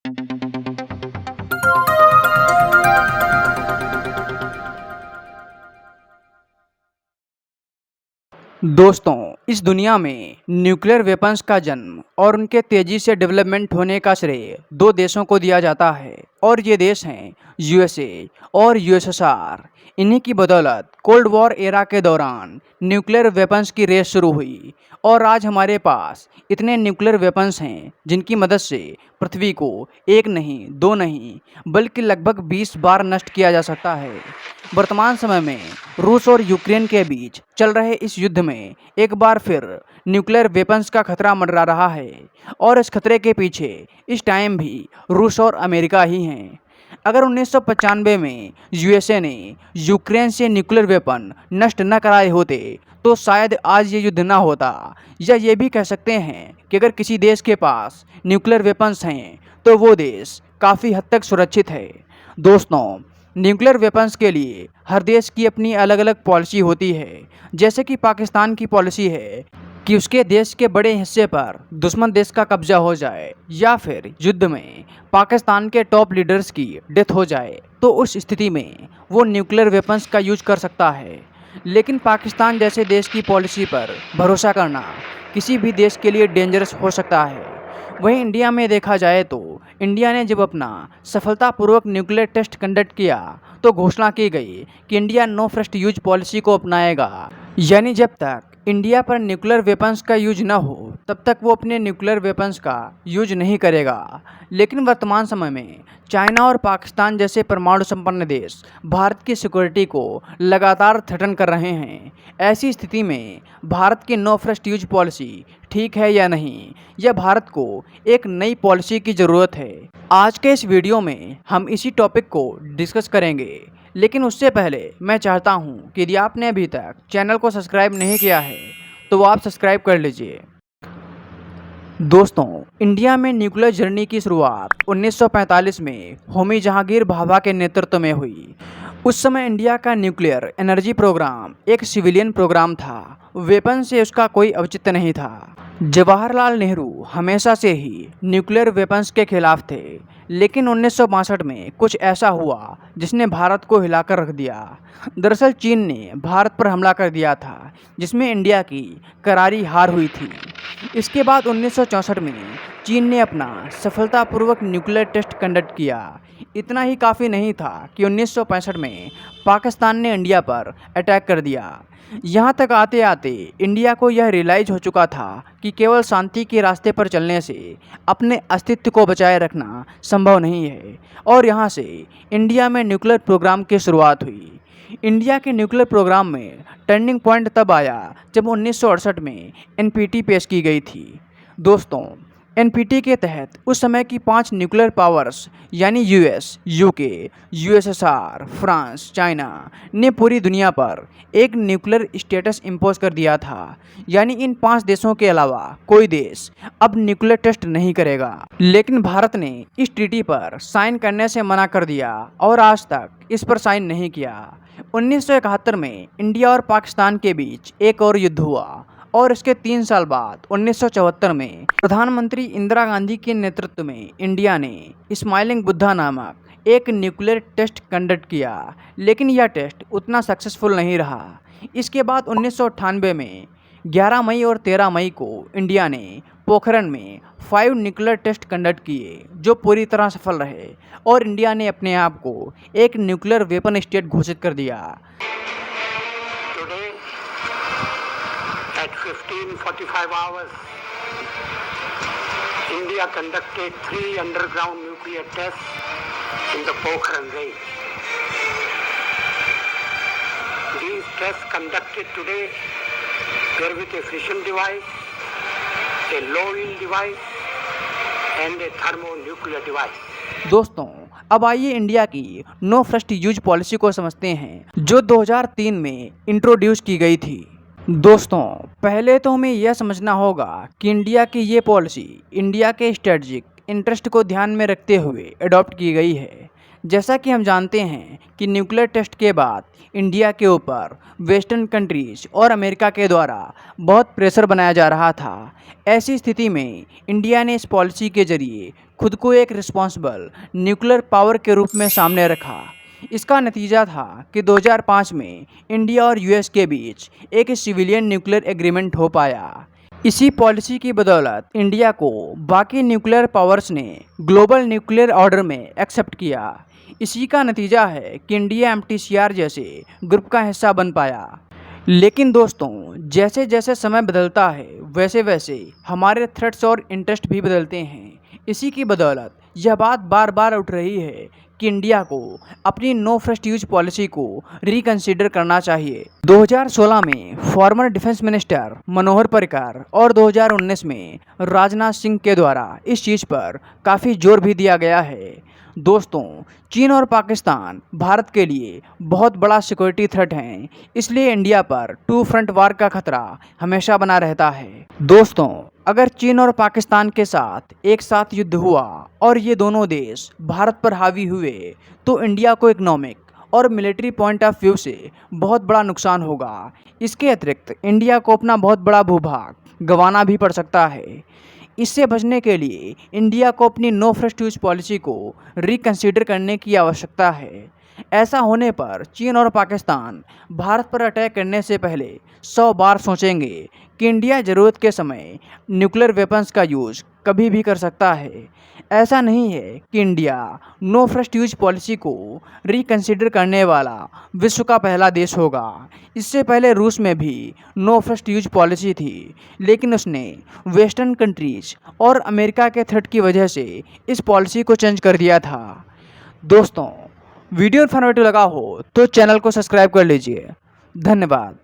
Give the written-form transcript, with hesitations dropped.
दोस्तों, इस दुनिया में न्यूक्लियर वेपन्स का जन्म और उनके तेज़ी से डेवलपमेंट होने का श्रेय दो देशों को दिया जाता है और ये देश हैं यूएसए और यूएसएसआर। इन्हीं की बदौलत कोल्ड वॉर एरा के दौरान न्यूक्लियर वेपन्स की रेस शुरू हुई और आज हमारे पास इतने न्यूक्लियर वेपन्स हैं जिनकी मदद से पृथ्वी को एक नहीं, दो नहीं, बल्कि लगभग 20 बार नष्ट किया जा सकता है। वर्तमान समय में रूस और यूक्रेन के बीच चल रहे इस युद्ध में एक बार फिर न्यूक्लियर वेपन्स का खतरा मंडरा रहा है और इस खतरे के पीछे इस टाइम भी रूस और अमेरिका ही हैं। अगर 1995 में यूएसए ने यूक्रेन से न्यूक्लियर वेपन नष्ट न कराए होते तो शायद आज ये युद्ध ना होता, या ये भी कह सकते हैं कि अगर किसी देश के पास न्यूक्लियर वेपन्स हैं तो वो देश काफ़ी हद तक सुरक्षित है। दोस्तों, न्यूक्लियर वेपन्स के लिए हर देश की अपनी अलग अलग पॉलिसी होती है। जैसे कि पाकिस्तान की पॉलिसी है कि उसके देश के बड़े हिस्से पर दुश्मन देश का कब्जा हो जाए या फिर युद्ध में पाकिस्तान के टॉप लीडर्स की डेथ हो जाए तो उस स्थिति में वो न्यूक्लियर वेपन्स का यूज कर सकता है। लेकिन पाकिस्तान जैसे देश की पॉलिसी पर भरोसा करना किसी भी देश के लिए डेंजरस हो सकता है। वहीं इंडिया में देखा जाए तो इंडिया ने जब अपना सफलतापूर्वक न्यूक्लियर टेस्ट कंडक्ट किया तो घोषणा की गई कि India no first use policy को अपनाएगा, यानी जब तक इंडिया पर न्यूक्लियर वेपन्स का यूज न हो तब तक वो अपने न्यूक्लियर वेपन्स का यूज नहीं करेगा। लेकिन वर्तमान समय में चाइना और पाकिस्तान जैसे परमाणु संपन्न देश भारत की सिक्योरिटी को लगातार थ्रेटन कर रहे हैं। ऐसी स्थिति में भारत की नो फर्स्ट यूज पॉलिसी ठीक है या नहीं, यह भारत को एक नई पॉलिसी की ज़रूरत है। आज के इस वीडियो में हम इसी टॉपिक को डिस्कस करेंगे, लेकिन उससे पहले मैं चाहता हूं कि यदि आपने अभी तक चैनल को सब्सक्राइब नहीं किया है तो वो आप सब्सक्राइब कर लीजिए। दोस्तों, इंडिया में न्यूक्लियर जर्नी की शुरुआत 1945 में होमी जहांगीर भाभा के नेतृत्व में हुई। उस समय इंडिया का न्यूक्लियर एनर्जी प्रोग्राम एक सिविलियन प्रोग्राम था, वेपन से उसका कोई औचित्य नहीं था। जवाहरलाल नेहरू हमेशा से ही न्यूक्लियर वेपन्स के खिलाफ थे, लेकिन 1962 में कुछ ऐसा हुआ जिसने भारत को हिलाकर रख दिया। दरअसल चीन ने भारत पर हमला कर दिया था, जिसमें इंडिया की करारी हार हुई थी। इसके बाद 1964 में चीन ने अपना सफलतापूर्वक न्यूक्लियर टेस्ट कंडक्ट किया। इतना ही काफ़ी नहीं था कि 1965 में पाकिस्तान ने इंडिया पर अटैक कर दिया। यहाँ तक आते आते इंडिया को यह रियलाइज हो चुका था कि केवल शांति के रास्ते पर चलने से अपने अस्तित्व को बचाए रखना संभव नहीं है, और यहाँ से इंडिया में न्यूक्लियर प्रोग्राम की शुरुआत हुई। इंडिया के न्यूक्लियर प्रोग्राम में टर्निंग पॉइंट तब आया जब 1968 में एनपीटी पेश की गई थी। दोस्तों, एनपीटी के तहत उस समय की 5 न्यूक्लियर पावर्स यानी US, UK, USSR, France, China ने पूरी दुनिया पर एक न्यूक्लियर स्टेटस इम्पोज कर दिया था, यानी इन 5 देशों के अलावा कोई देश अब न्यूक्लियर टेस्ट नहीं करेगा। लेकिन भारत ने इस ट्रीटी पर साइन करने से मना कर दिया और आज तक इस पर साइन नहीं किया। 1971 में इंडिया और पाकिस्तान के बीच एक और युद्ध हुआ और इसके 3 साल बाद 1974 में प्रधानमंत्री इंदिरा गांधी के नेतृत्व में इंडिया ने स्माइलिंग बुद्धा नामक एक न्यूक्लियर टेस्ट कंडक्ट किया, लेकिन यह टेस्ट उतना सक्सेसफुल नहीं रहा। इसके बाद 1998 में 11 मई और 13 मई को इंडिया ने पोखरण में 5 न्यूक्लियर टेस्ट कंडक्ट किए, जो पूरी तरह सफल रहे और इंडिया ने अपने आप को एक न्यूक्लियर वेपन स्टेट घोषित कर दिया। At 15:45 hours, India conducted 3 underground nuclear tests in the Pokhran range. These tests conducted today were with a fission device, a low yield device, and a thermonuclear device. दोस्तों, अब आइए India की no first use policy को समझते हैं, जो 2003 में introduce की गई थी। दोस्तों, पहले तो हमें यह समझना होगा कि इंडिया की ये पॉलिसी इंडिया के स्ट्रेटजिक इंटरेस्ट को ध्यान में रखते हुए अडॉप्ट की गई है। जैसा कि हम जानते हैं कि न्यूक्लियर टेस्ट के बाद इंडिया के ऊपर वेस्टर्न कंट्रीज और अमेरिका के द्वारा बहुत प्रेशर बनाया जा रहा था। ऐसी स्थिति में इंडिया ने इस पॉलिसी के जरिए खुद को एक रिस्पॉन्सिबल न्यूक्लियर पावर के रूप में सामने रखा। इसका नतीजा था कि 2005 में इंडिया और यूएस के बीच एक सिविलियन न्यूक्लियर एग्रीमेंट हो पाया। इसी पॉलिसी की बदौलत इंडिया को बाकी न्यूक्लियर पावर्स ने ग्लोबल न्यूक्लियर ऑर्डर में एक्सेप्ट किया। इसी का नतीजा है कि इंडिया एमटीसीआर जैसे ग्रुप का हिस्सा बन पाया। लेकिन दोस्तों, जैसे जैसे समय बदलता है वैसे वैसे हमारे थ्रेट्स और इंटरेस्ट भी बदलते हैं। इसी की बदौलत यह बात बार बार उठ रही है कि इंडिया को अपनी नो फर्स्ट यूज पॉलिसी को रिकंसीडर करना चाहिए। 2016 में farmer defence minister Manohar Parrikar और 2019 में राजनाथ सिंह के द्वारा इस चीज़ पर काफ़ी जोर भी दिया गया है। दोस्तों, चीन और पाकिस्तान भारत के लिए बहुत बड़ा सिक्योरिटी थ्रेट हैं, इसलिए इंडिया पर टू फ्रंट वार का खतरा हमेशा बना रहता है। दोस्तों, अगर चीन और पाकिस्तान के साथ एक साथ युद्ध हुआ और ये दोनों देश भारत पर हावी हुए तो इंडिया को इकोनॉमिक और मिलिट्री पॉइंट ऑफ व्यू से बहुत बड़ा नुकसान होगा। इसके अतिरिक्त इंडिया को अपना बहुत बड़ा भूभाग गंवाना भी पड़ सकता है। इससे बचने के लिए इंडिया को अपनी नो फर्स्ट यूज पॉलिसी को रिकंसीडर करने की आवश्यकता है। ऐसा होने पर चीन और पाकिस्तान भारत पर अटैक करने से पहले 100 बार सोचेंगे कि इंडिया ज़रूरत के समय न्यूक्लियर वेपन्स का यूज़ कभी भी कर सकता है। ऐसा नहीं है कि India no first use policy को रिकंसीडर करने वाला विश्व का पहला देश होगा। इससे पहले रूस में भी नो फर्स्ट यूज पॉलिसी थी, लेकिन उसने वेस्टर्न कंट्रीज और अमेरिका के थ्रेट की वजह से इस पॉलिसी को चेंज कर दिया था। दोस्तों, वीडियो इन्फॉर्मेटिव लगा हो तो चैनल को सब्सक्राइब कर लीजिए। धन्यवाद।